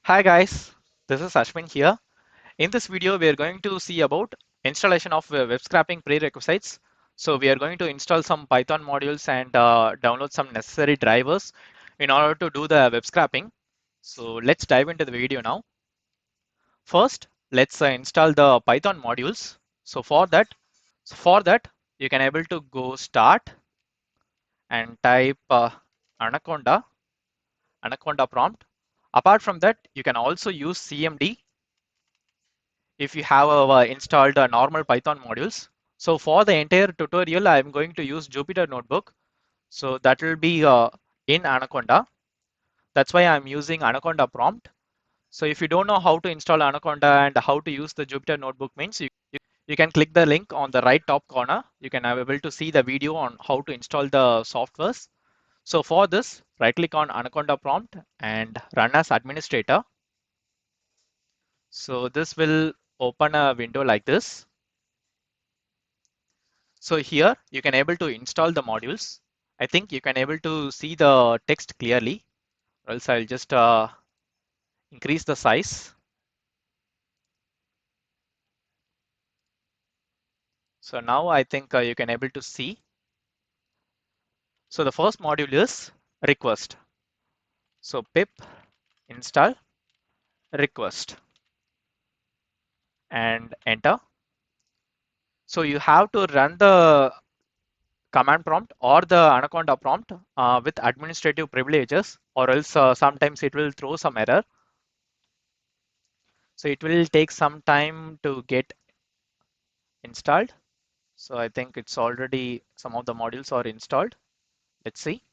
Hi guys, this is Ashwin here. In this video, we are going to see about installation of web scraping prerequisites. So we are going to install some Python modules and download some necessary drivers in order to do the web scraping. So let's dive into the video now. First, let's install the Python modules. So for that, you can able to go start and type Anaconda prompt. Apart from that, you can also use CMD if you have installed normal Python modules. So for the entire tutorial, I'm going to use Jupyter Notebook. So that will be in Anaconda. That's why I'm using Anaconda prompt. So if you don't know how to install Anaconda and how to use the Jupyter Notebook means you can click the link on the right top corner. You can have able to see the video on how to install the softwares. So for this, right click on Anaconda prompt and run as administrator. So this will open a window like this. So here you can able to install the modules. I think you can able to see the text clearly, or else I'll just increase the size. So now I think you can able to see. So the first module is request. So pip install request and enter. So you have to run the command prompt or the Anaconda prompt with administrative privileges, or else sometimes it will throw some error. So it will take some time to get installed. So I think it's already some of the modules are installed. Let's see.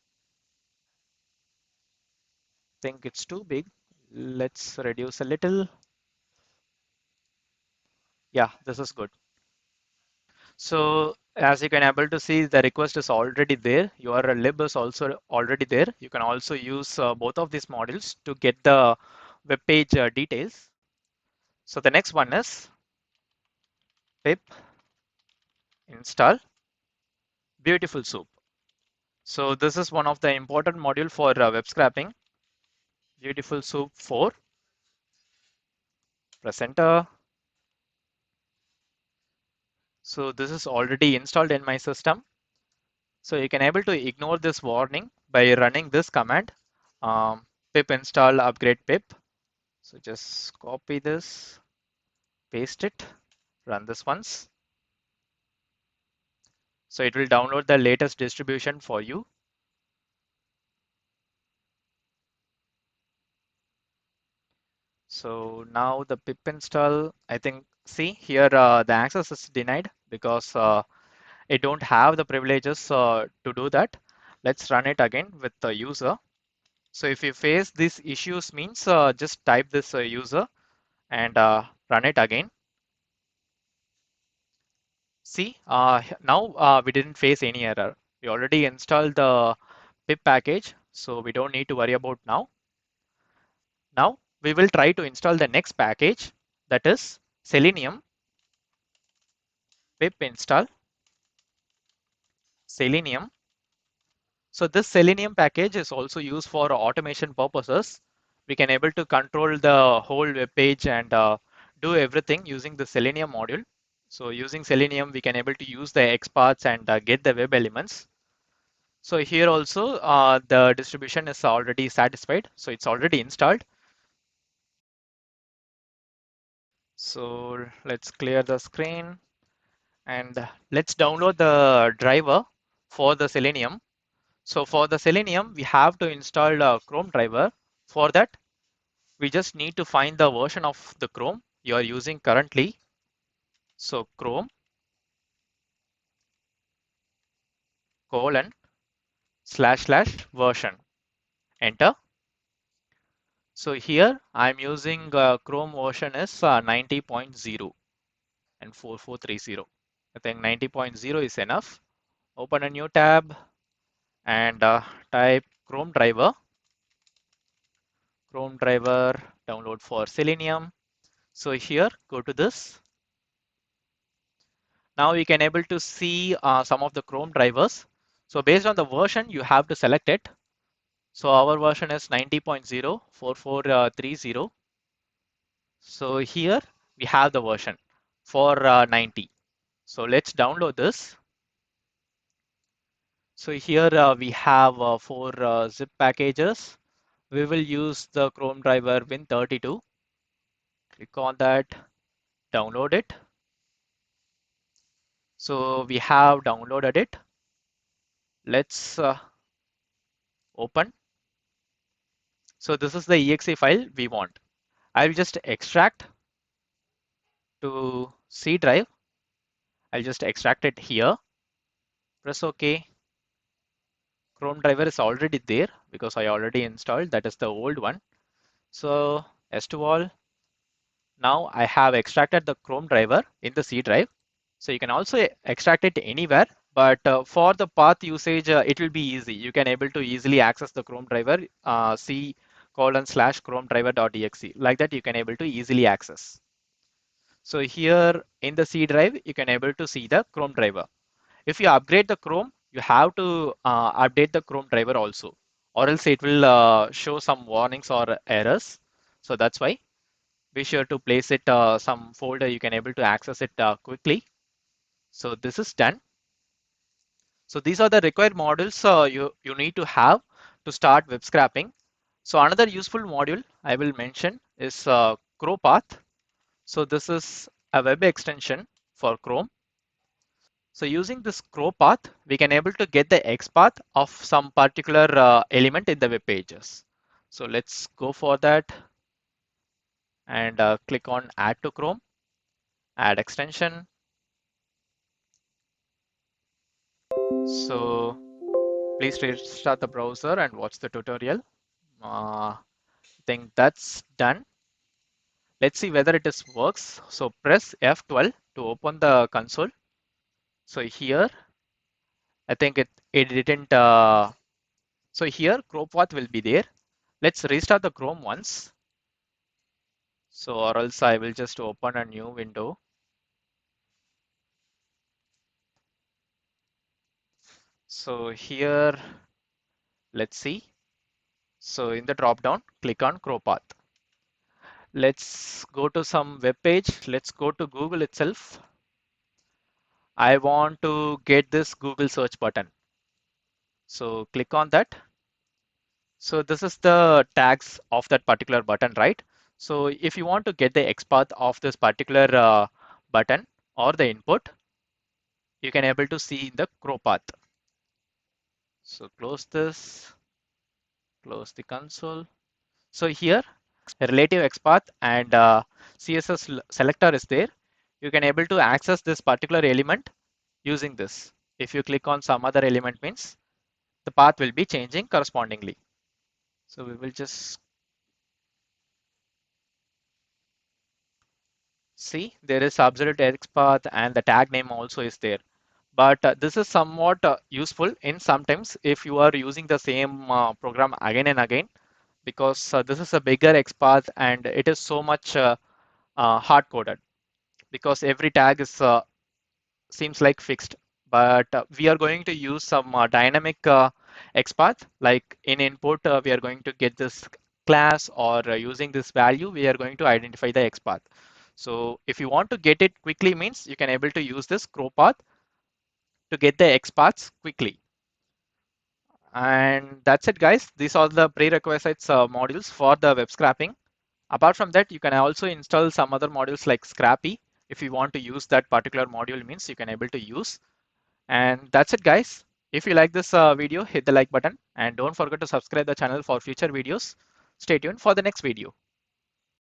Think it's too big. Let's reduce a little. Yeah, this is good. So as you can able to see, the request is already there. Your lib is also already there. You can also use both of these modules to get the web page details. So the next one is pip install Beautiful Soup. So this is one of the important module for web scraping. Beautiful Soup 4. Press enter. So this is already installed in my system. So you can able to ignore this warning by running this command, pip install upgrade pip. So just copy this, paste it, run this once. So it will download the latest distribution for you. So now the pip install, I think, see here the access is denied because it don't have the privileges to do that. Let's run it again with the user. So if you face these issues means just type this user and run it again. See, now we didn't face any error. We already installed the pip package, so we don't need to worry about now. Now we will try to install the next package, that is Selenium. Pip install Selenium. So this Selenium package is also used for automation purposes. We can able to control the whole web page and do everything using the Selenium module. So using Selenium, we can able to use the XPaths and get the web elements. So here also the distribution is already satisfied. So it's already installed. So let's clear the screen and let's download the driver for the Selenium. So for the Selenium, we have to install a Chrome driver. For that, we just need to find the version of the Chrome you are using currently. So Chrome / version. Enter. So here I'm using Chrome version is 90.0 and 4430. I think 90.0 is enough. Open a new tab and type Chrome driver download for Selenium. So here go to this. Now you can able to see some of the Chrome drivers. So based on the version, you have to select it. So our version is 90.0 4430. So here we have the version for 90. So let's download this. So here we have 4 zip packages. We will use the Chrome driver Win32. Click on that, download it. So we have downloaded it. Let's open. So this is the exe file we want. I'll just extract to C drive. I'll just extract it here. Press OK. Chrome driver is already there because I already installed. That is the old one. So S2all. Now I have extracted the Chrome driver in the C drive. So you can also extract it anywhere, but for the path usage, it will be easy. You can able to easily access the Chrome driver, C:/Chrome driver.exe. Like that, you can able to easily access. So here in the C drive, you can able to see the Chrome driver. If you upgrade the Chrome, you have to update the Chrome driver also, or else it will show some warnings or errors. So that's why be sure to place it some folder you can able to access it quickly. So this is done. So these are the required modules you need to have to start web scraping. So another useful module I will mention is ChroPath. So this is a web extension for Chrome. So using this ChroPath, we can able to get the XPath of some particular element in the web pages. So let's go for that and click on Add to Chrome, Add extension. So please restart the browser and watch the tutorial. I think that's done. Let's see whether it is works. So press F12 to open the console. So here, I think it didn't. So here, ChromePath will be there. Let's restart the Chrome once. So or else I will just open a new window. So here, let's see. So in the drop down, click on ChromePath. Let's go to some web page. Let's go to Google itself. I want to get this Google search button. So click on that. So this is the tags of that particular button, right? So if you want to get the XPath of this particular button or the input, you can able to see in the ChromePath. So close this, close the console. So here, relative XPath and CSS selector is there. You can able to access this particular element using this. If you click on some other element means the path will be changing correspondingly. So we will just see there is absolute XPath and the tag name also is there. But this is somewhat useful in sometimes if you are using the same program again and again, because this is a bigger XPath and it is so much hard coded, because every tag is seems like fixed. But we are going to use some dynamic XPath, like in input, we are going to get this class, or using this value, we are going to identify the XPath. So if you want to get it quickly means you can able to use this ChromePath to get the XPaths quickly. And that's it, guys. These are the prerequisites modules for the web scraping. Apart from that, you can also install some other modules like Scrapy. If you want to use that particular module means you can able to use. And that's it, guys. If you like this video, hit the like button and don't forget to subscribe the channel for future videos. Stay tuned for the next video.